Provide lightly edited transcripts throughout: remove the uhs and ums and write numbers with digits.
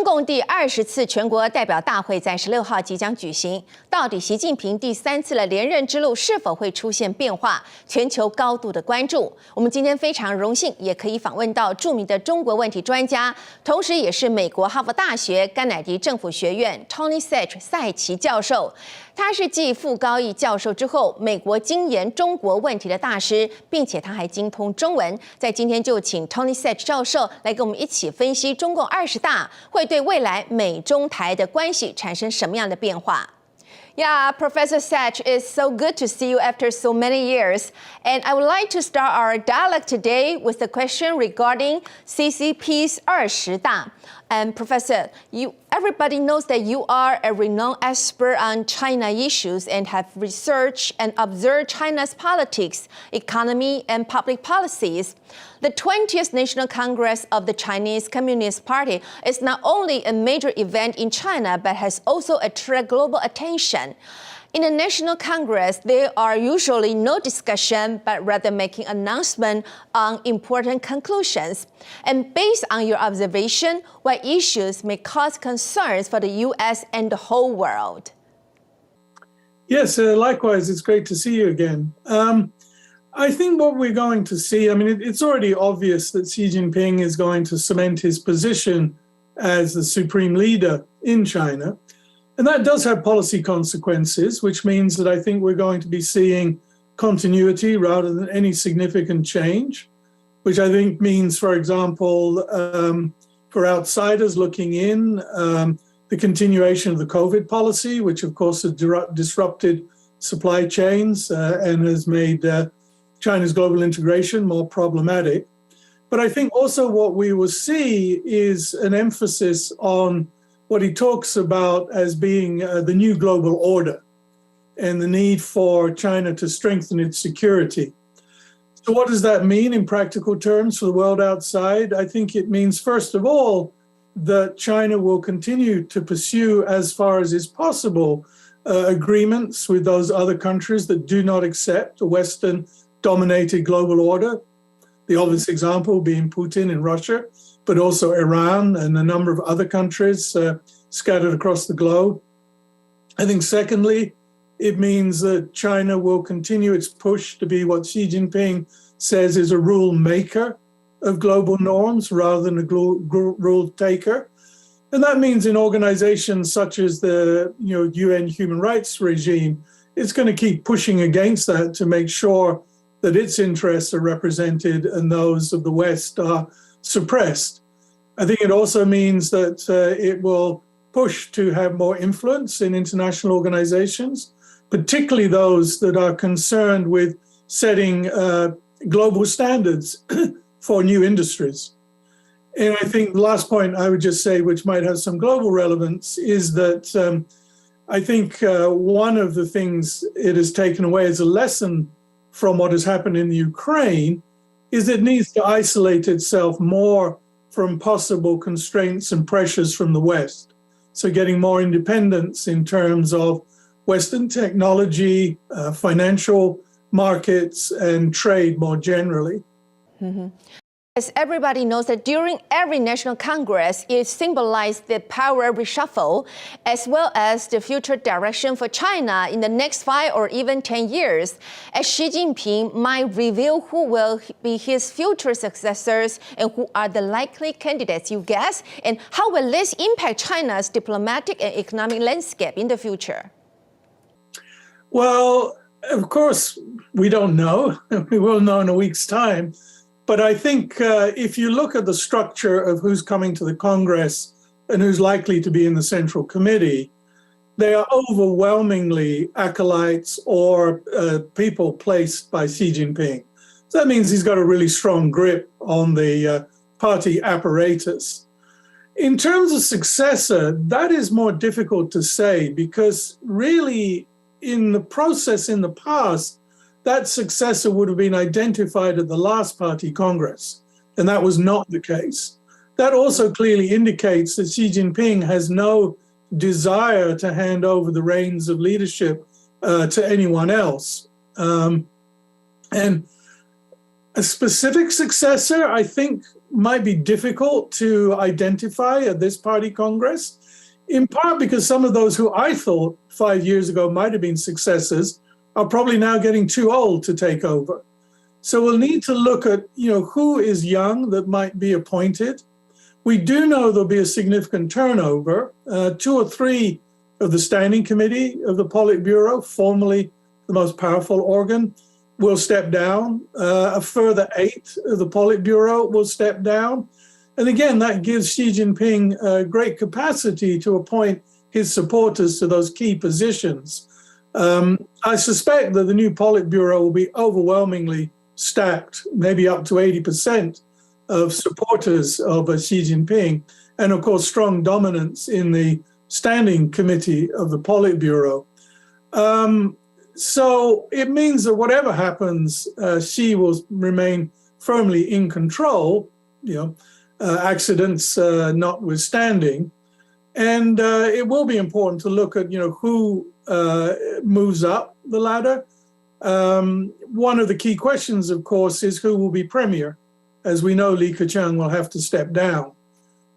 共第20次全国代表大会在16号即将举行，到底习近平第3次的连任之路是否会出现变化？全球高度的关注。我们今天非常荣幸，也可以访问到著名的中国问题专家，同时也是美国哈佛大学甘乃迪政府学院 Tony Sach 赛奇教授。他是继傅高义教授之后，美国精研中国问题的大师，并且他还精通中文。在今天就请 Tony Sach 教授来跟我们一起分析中共20大会对未来美中台的关系产生什么样的变化。Yeah, Professor Sach, it's so good to see you after so many years. And I would like to start our dialogue today with a question regarding CCP's 20大. And Professor, everybody knows that you are a renowned expert on China issues and have researched and observed China's politics, economy, and public policies. The 20th National Congress of the Chinese Communist Party is not only a major event in China, but has also attracted global attention. In the National Congress, there are usually no discussion, but rather making announcements on important conclusions. And based on your observation, what issues may cause concerns for the U.S. and the whole world? Yes, likewise, it's great to see you again. I think what we're going to see, I mean, it's already obvious that Xi Jinping is going to cement his position as the supreme leader in China. And that does have policy consequences, which means that I think we're going to be seeing continuity rather than any significant change, which I think means, for example, for outsiders looking in, the continuation of the COVID policy, which of course has disrupted supply chains and has made China's global integration more problematic. But I think also what we will see is an emphasis on what he talks about as being the new global order and the need for China to strengthen its security. So what does that mean in practical terms for the world outside? I think it means, first of all, that China will continue to pursue, as far as is possible, agreements with those other countries that do not accept a Western-dominated global order. The obvious example being Putin in Russia, but also Iran and a number of other countries scattered across the globe. I think secondly, it means that China will continue its push to be what Xi Jinping says is a rule maker of global norms rather than a rule taker. And that means in organizations such as the UN human rights regime, it's going to keep pushing against that to make sure that its interests are represented and those of the West are suppressed. I think it also means that it will push to have more influence in international organizations, particularly those that are concerned with setting global standards for new industries. And I think the last point I would just say, which might have some global relevance, is that I think one of the things it has taken away as a lesson from what has happened in the Ukraine is it needs to isolate itself more from possible constraints and pressures from the West. So getting more independence in terms of Western technology, financial markets, and trade more generally. Mm-hmm. As everybody knows that during every National Congress, it symbolized the power reshuffle, as well as the future direction for China in the next 5 or even 10 years, as Xi Jinping might reveal who will be his future successors and who are the likely candidates, you guess, and how will this impact China's diplomatic and economic landscape in the future? Well, of course, we don't know. We will know in a week's time. But I think if you look at the structure of who's coming to the Congress and who's likely to be in the Central Committee, they are overwhelmingly acolytes or people placed by Xi Jinping. So that means he's got a really strong grip on the party apparatus. In terms of successor, that is more difficult to say because really in the process in the past, that successor would have been identified at the last party Congress, and that was not the case. That also clearly indicates that Xi Jinping has no desire to hand over the reins of leadership to anyone else. And a specific successor, I think might be difficult to identify at this party Congress, in part because some of those who I thought 5 years ago might have been successors are probably now getting too old to take over. So we'll need to look at, who is young that might be appointed. We do know there'll be a significant turnover. 2 or 3 of the Standing Committee of the Politburo, formerly the most powerful organ, will step down. A further 8 of the Politburo will step down. And again, that gives Xi Jinping a great capacity to appoint his supporters to those key positions. I suspect that the new Politburo will be overwhelmingly stacked, maybe up to 80% of supporters of Xi Jinping, and of course, strong dominance in the Standing Committee of the Politburo. So it means that whatever happens, Xi will remain firmly in control, accidents notwithstanding. And it will be important to look at, who moves up the ladder. One of the key questions, of course, is who will be premier. As we know, Li Keqiang will have to step down.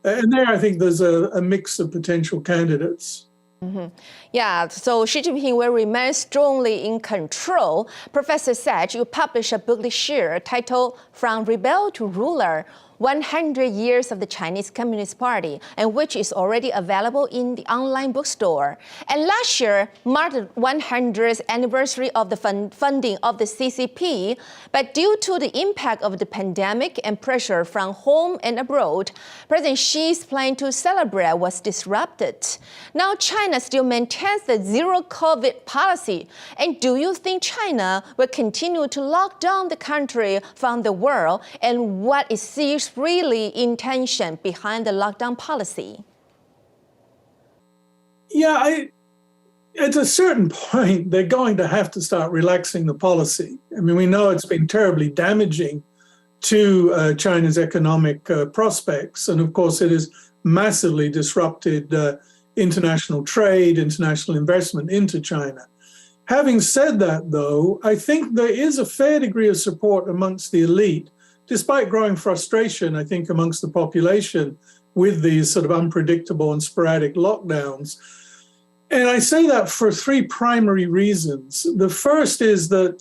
And there, I think there's a mix of potential candidates. Mm-hmm. Yeah, so Xi Jinping will remain strongly in control. Professor said you published a book this year titled From Rebel to Ruler, 100 Years of the Chinese Communist Party, and which is already available in the online bookstore. And last year marked the 100th anniversary of the funding of the CCP, but due to the impact of the pandemic and pressure from home and abroad, President Xi's plan to celebrate was disrupted. Now China still maintains the zero COVID policy. And do you think China will continue to lock down the country from the world? And what is Xi's really intention behind the lockdown policy? Yeah, at a certain point, they're going to have to start relaxing the policy. I mean, we know it's been terribly damaging to China's economic prospects. And of course, it has massively disrupted international trade, international investment into China. Having said that, though, I think there is a fair degree of support amongst the elite, despite growing frustration, I think, amongst the population with these sort of unpredictable and sporadic lockdowns. And I say that for 3 primary reasons. The first is that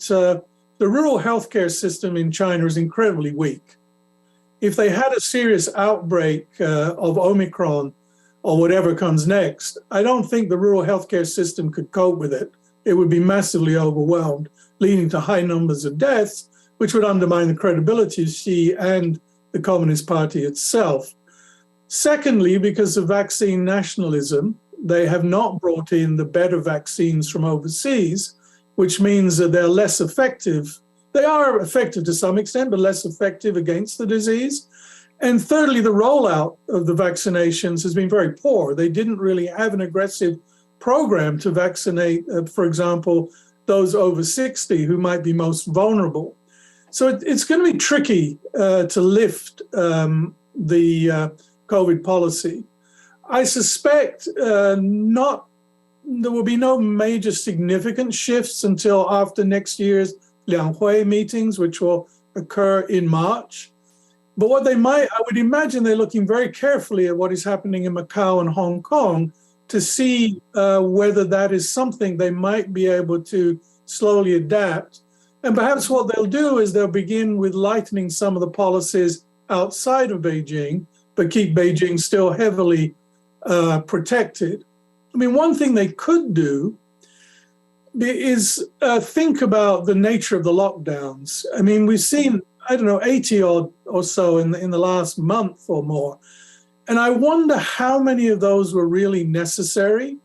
the rural healthcare system in China is incredibly weak. If they had a serious outbreak of Omicron or whatever comes next, I don't think the rural healthcare system could cope with it. It would be massively overwhelmed, leading to high numbers of deaths, which would undermine the credibility of Xi and the Communist Party itself. Secondly, because of vaccine nationalism, they have not brought in the better vaccines from overseas, which means that they're less effective. They are effective to some extent, but less effective against the disease. And thirdly, the rollout of the vaccinations has been very poor. They didn't really have an aggressive program to vaccinate, for example, those over 60 who might be most vulnerable. So it's going to be tricky to lift the COVID policy. I suspect there will be no major significant shifts until after next year's Lianghui meetings, which will occur in March. But what they might, I would imagine they're looking very carefully at what is happening in Macau and Hong Kong to see whether that is something they might be able to slowly adapt. And perhaps what they'll do is they'll begin with lightening some of the policies outside of Beijing, but keep Beijing still heavily protected. I mean, one thing they could do is think about the nature of the lockdowns. I mean, we've seen, 80 odd or so in the last month or more. And I wonder how many of those were really necessary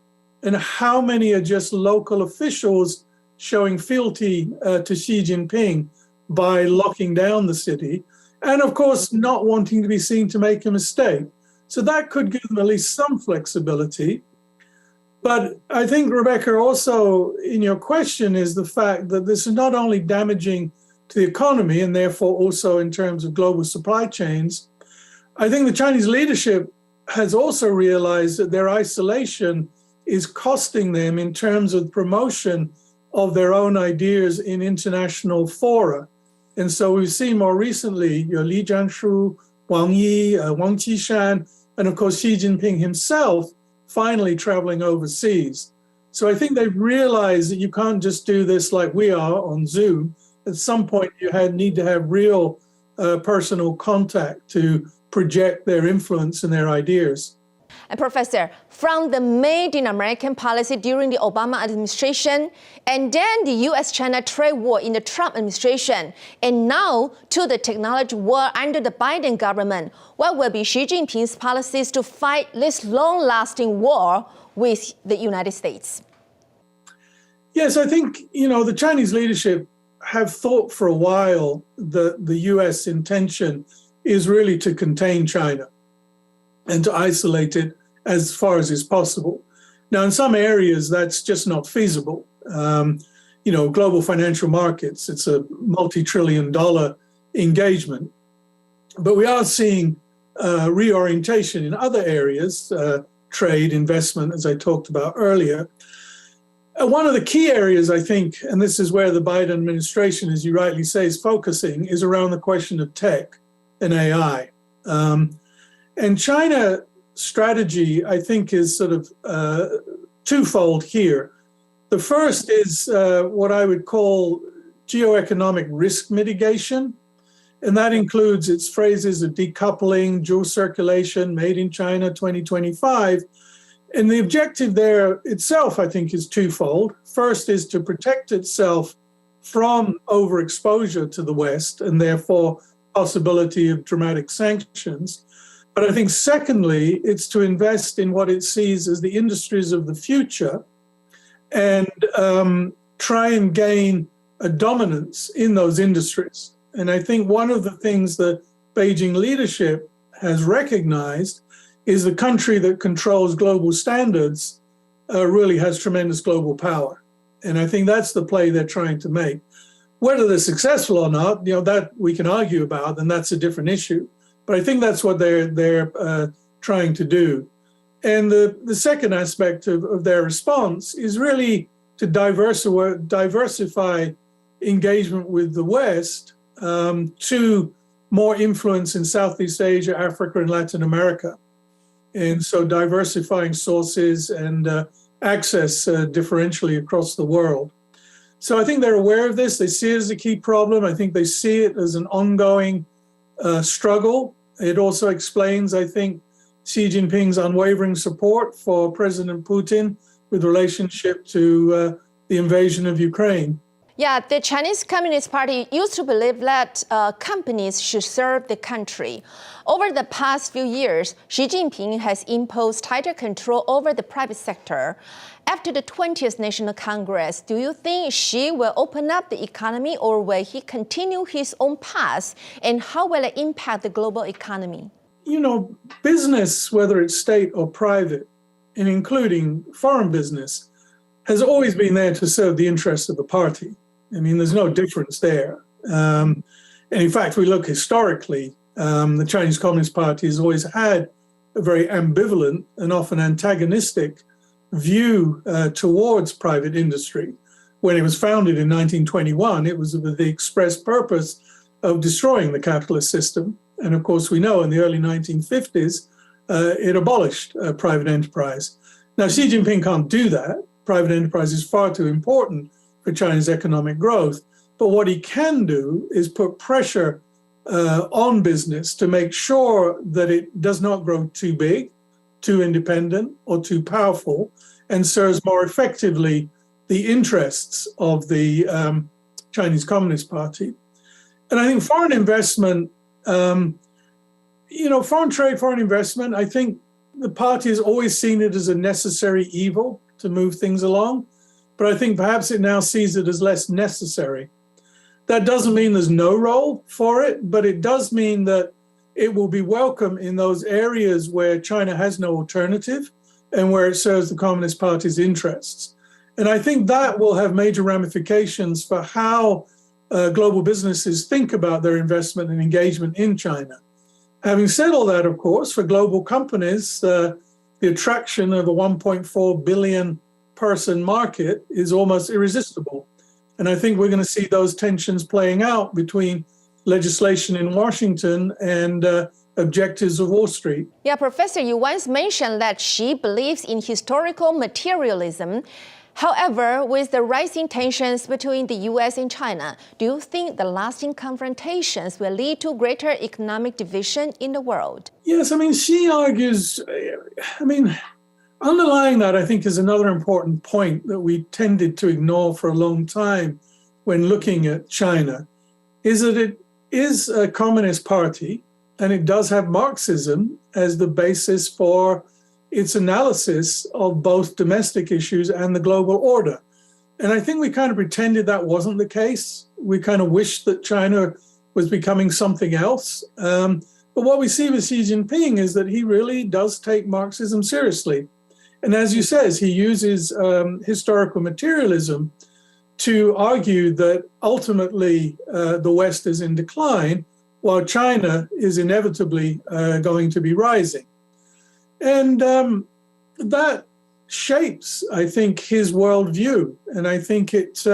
and how many are just local officials showing fealty to Xi Jinping by locking down the city. And of course, not wanting to be seen to make a mistake. So that could give them at least some flexibility. But I think, Rebecca, also in your question is the fact that this is not only damaging to the economy and therefore also in terms of global supply chains. I think the Chinese leadership has also realized that their isolation is costing them in terms of promotion of their own ideas in international fora. And so we've seen more recently, Li Jianshu, Wang Yi, Wang Qishan, and of course Xi Jinping himself finally traveling overseas. So I think they've realized that you can't just do this like we are on Zoom. At some point, you need to have real personal contact to project their influence and their ideas. And Professor, from the Made in American policy during the Obama administration, and then the U.S.-China trade war in the Trump administration, and now to the technology war under the Biden government, what will be Xi Jinping's policies to fight this long-lasting war with the United States? Yes, I think, the Chinese leadership have thought for a while that the U.S. intention is really to contain China and to isolate it as far as is possible. Now, in some areas, that's just not feasible. Global financial markets, it's a multi-trillion-dollar engagement. But we are seeing reorientation in other areas, trade, investment, as I talked about earlier. One of the key areas, I think, and this is where the Biden administration, as you rightly say, is focusing, is around the question of tech and AI. And China strategy, I think, is sort of twofold here. The first is what I would call geoeconomic risk mitigation, and that includes its phrases of decoupling, dual circulation, made in China 2025. And the objective there itself, I think, is twofold. First is to protect itself from overexposure to the West and therefore possibility of dramatic sanctions. But I think secondly, it's to invest in what it sees as the industries of the future and try and gain a dominance in those industries. And I think one of the things that Beijing leadership has recognized is the country that controls global standards really has tremendous global power. And I think that's the play they're trying to make. Whether they're successful or not, that we can argue about, and that's a different issue. But I think that's what they're trying to do. And the second aspect of their response is really to diversify engagement with the West to more influence in Southeast Asia, Africa, and Latin America. And so diversifying sources and access differentially across the world. So I think they're aware of this. They see it as a key problem. I think they see it as an ongoing struggle. It also explains, I think, Xi Jinping's unwavering support for President Putin with relationship to the invasion of Ukraine. Yeah, the Chinese Communist Party used to believe that companies should serve the country. Over the past few years, Xi Jinping has imposed tighter control over the private sector. After the 20th National Congress, do you think Xi will open up the economy or will he continue his own path? And how will it impact the global economy? Business, whether it's state or private, and including foreign business, has always been there to serve the interests of the party. I mean, there's no difference there. And in fact, we look historically, the Chinese Communist Party has always had a very ambivalent and often antagonistic view towards private industry. When it was founded in 1921, it was with the express purpose of destroying the capitalist system. And of course, we know in the early 1950s, it abolished private enterprise. Now, Xi Jinping can't do that. Private enterprise is far too important for China's economic growth. But what he can do is put pressure on business to make sure that it does not grow too big, too independent, or too powerful, and serves more effectively the interests of the Chinese Communist Party. And I think foreign investment, foreign trade, foreign investment, I think the party has always seen it as a necessary evil to move things along. But I think perhaps it now sees it as less necessary. That doesn't mean there's no role for it, but it does mean that it will be welcome in those areas where China has no alternative and where it serves the Communist Party's interests. And I think that will have major ramifications for how global businesses think about their investment and engagement in China. Having said all that, of course, for global companies, the attraction of a 1.4 billion person market is almost irresistible. And I think we're going to see those tensions playing out between legislation in Washington and objectives of Wall Street. Yeah, Professor, you once mentioned that Xi believes in historical materialism. However, with the rising tensions between the U.S. and China, do you think the lasting confrontations will lead to greater economic division in the world? Yes, I mean, Xi argues, underlying that, I think, is another important point that we tended to ignore for a long time when looking at China, is that it is a communist party, and it does have Marxism as the basis for its analysis of both domestic issues and the global order. And I think we kind of pretended that wasn't the case. We kind of wished that China was becoming something else. But what we see with Xi Jinping is that he really does take Marxism seriously. And as you says, he uses historical materialism to argue that ultimately the West is in decline, while China is inevitably going to be rising. And that shapes, I think, his worldview. And I think it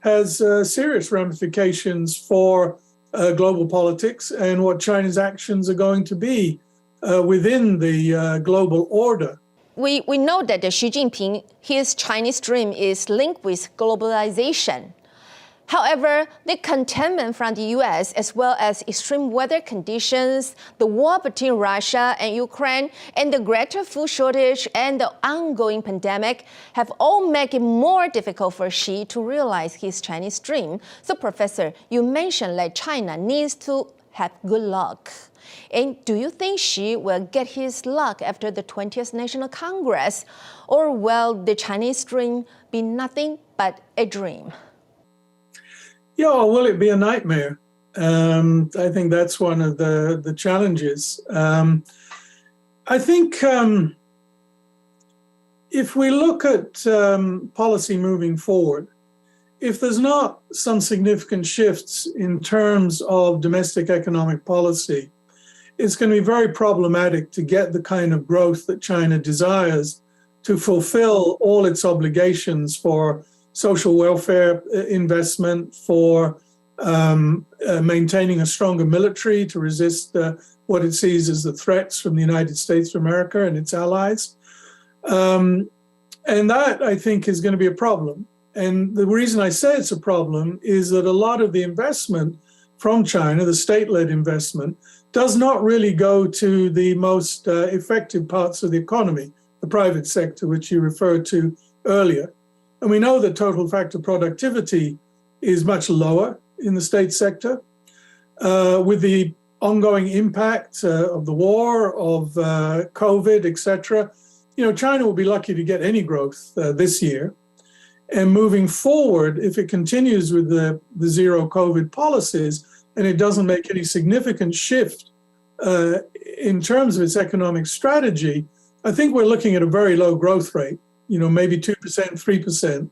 has serious ramifications for global politics and what China's actions are going to be within the global order. We know that Xi Jinping, his Chinese dream is linked with globalization. However, the containment from the U.S., as well as extreme weather conditions, the war between Russia and Ukraine, and the greater food shortage and the ongoing pandemic have all made it more difficult for Xi to realize his Chinese dream. So, Professor, you mentioned that China needs to have good luck. And do you think Xi will get his luck after the 20th National Congress? Or will the Chinese dream be nothing but a dream? Yeah, or will it be a nightmare? I think that's one of the challenges. I think if we look at policy moving forward, if there's not some significant shifts in terms of domestic economic policy, it's going to be very problematic to get the kind of growth that China desires to fulfill all its obligations for social welfare investment, for maintaining a stronger military to resist what it sees as the threats from the United States of America and its allies. And that, I think, is going to be a problem. And the reason I say it's a problem is that a lot of the investment from China, the state-led investment, does not really go to the most effective parts of the economy, the private sector, which you referred to earlier. And we know that total factor productivity is much lower in the state sector. With the ongoing impact of the war, of COVID, etc., China will be lucky to get any growth this year. And moving forward, if it continues with the zero COVID policies and it doesn't make any significant shift in terms of its economic strategy, I think we're looking at a very low growth rate. Maybe 2%, 3%.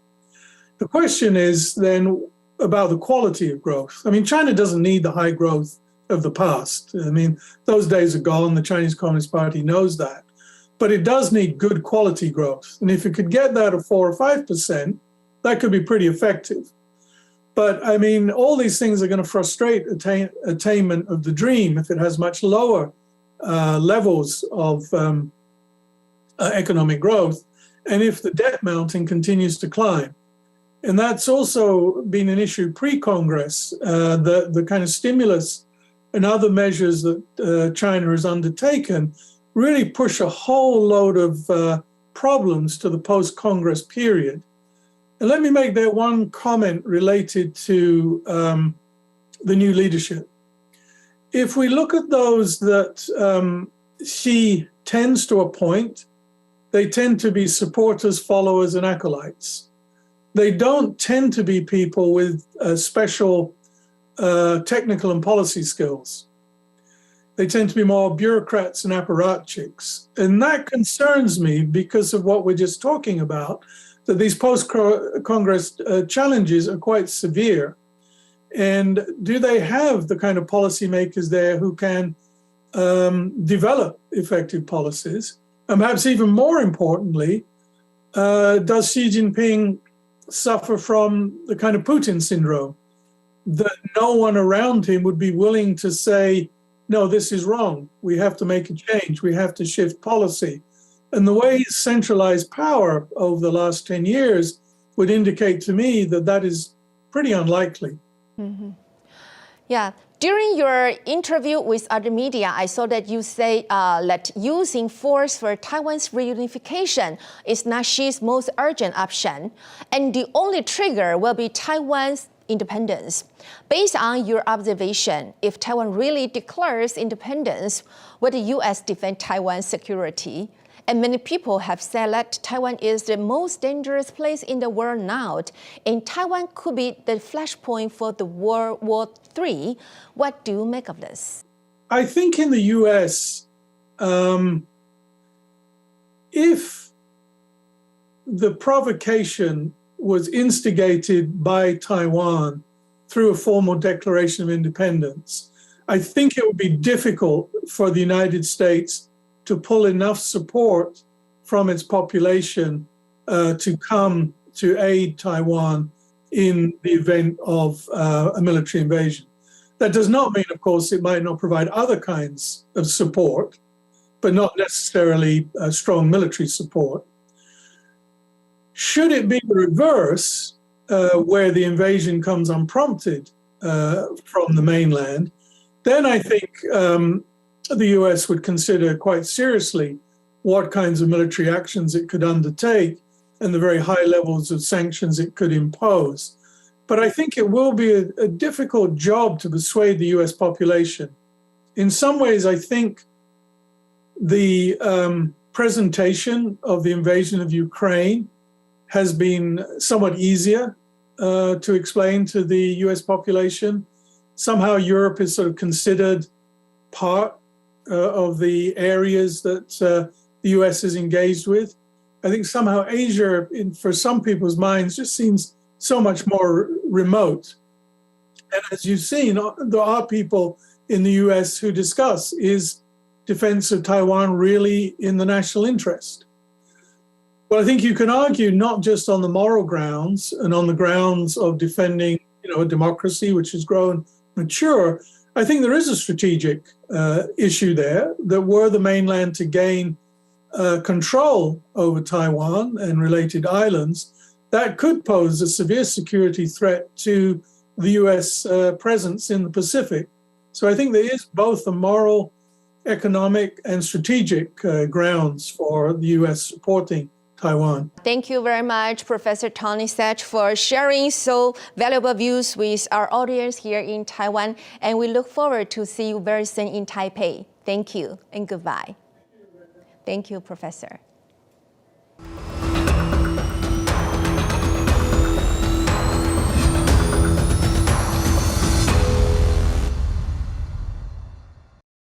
The question is then about the quality of growth. I mean, China doesn't need the high growth of the past. I mean, those days are gone. The Chinese Communist Party knows that. But it does need good quality growth. And if it could get that at 4 or 5%, that could be pretty effective. But I mean, all these things are going to frustrate attainment of the dream if it has much lower levels of economic growth, and if the debt mountain continues to climb. And that's also been an issue pre-Congress, the kind of stimulus and other measures that China has undertaken really push a whole load of problems to the post-Congress period. And let me make there one comment related to the new leadership. If we look at those that Xi tends to appoint, they tend to be supporters, followers, and acolytes. They don't tend to be people with special technical and policy skills. They tend to be more bureaucrats and apparatchiks. And that concerns me because of what we're just talking about, that these post-Congress challenges are quite severe. And do they have the kind of policymakers there who can develop effective policies? And perhaps even more importantly, does Xi Jinping suffer from the kind of Putin syndrome, that no one around him would be willing to say, no, this is wrong. We have to make a change. We have to shift policy. And the way he's centralized power over the last 10 years would indicate to me that that is pretty unlikely. Mm-hmm. Yeah. During your interview with other media, I saw that you say that using force for Taiwan's reunification is not Xi's most urgent option, and the only trigger will be Taiwan's independence. Based on your observation, if Taiwan really declares independence, will the U.S. defend Taiwan's security? And many people have said that Taiwan is the most dangerous place in the world now, and Taiwan could be the flashpoint for the World War III. What do you make of this? I think in the U.S., if the provocation was instigated by Taiwan through a formal declaration of independence, I think it would be difficult for the United States to pull enough support from its population to come to aid Taiwan in the event of a military invasion. That does not mean, of course, it might not provide other kinds of support, but not necessarily strong military support. Should it be the reverse, where the invasion comes unprompted from the mainland, then I think the U.S. would consider quite seriously what kinds of military actions it could undertake and the very high levels of sanctions it could impose. But I think it will be a difficult job to persuade the U.S. population. In some ways, I think the presentation of the invasion of Ukraine has been somewhat easier to explain to the U.S. population. Somehow Europe is sort of considered part of the areas that the U.S. is engaged with. I think somehow Asia, for some people's minds, just seems so much more remote. And as you've seen, there are people in the U.S. who discuss, is defense of Taiwan really in the national interest? Well, I think you can argue not just on the moral grounds and on the grounds of defending, a democracy which has grown mature. I think there is a strategic issue there that were the mainland to gain control over Taiwan and related islands, that could pose a severe security threat to the U.S. presence in the Pacific. So I think there is both the moral, economic, and strategic grounds for the U.S. supporting Taiwan. Thank you very much, Professor Tony Sach, for sharing so valuable views with our audience here in Taiwan. And we look forward to see you very soon in Taipei. Thank you and goodbye. Thank you, Professor.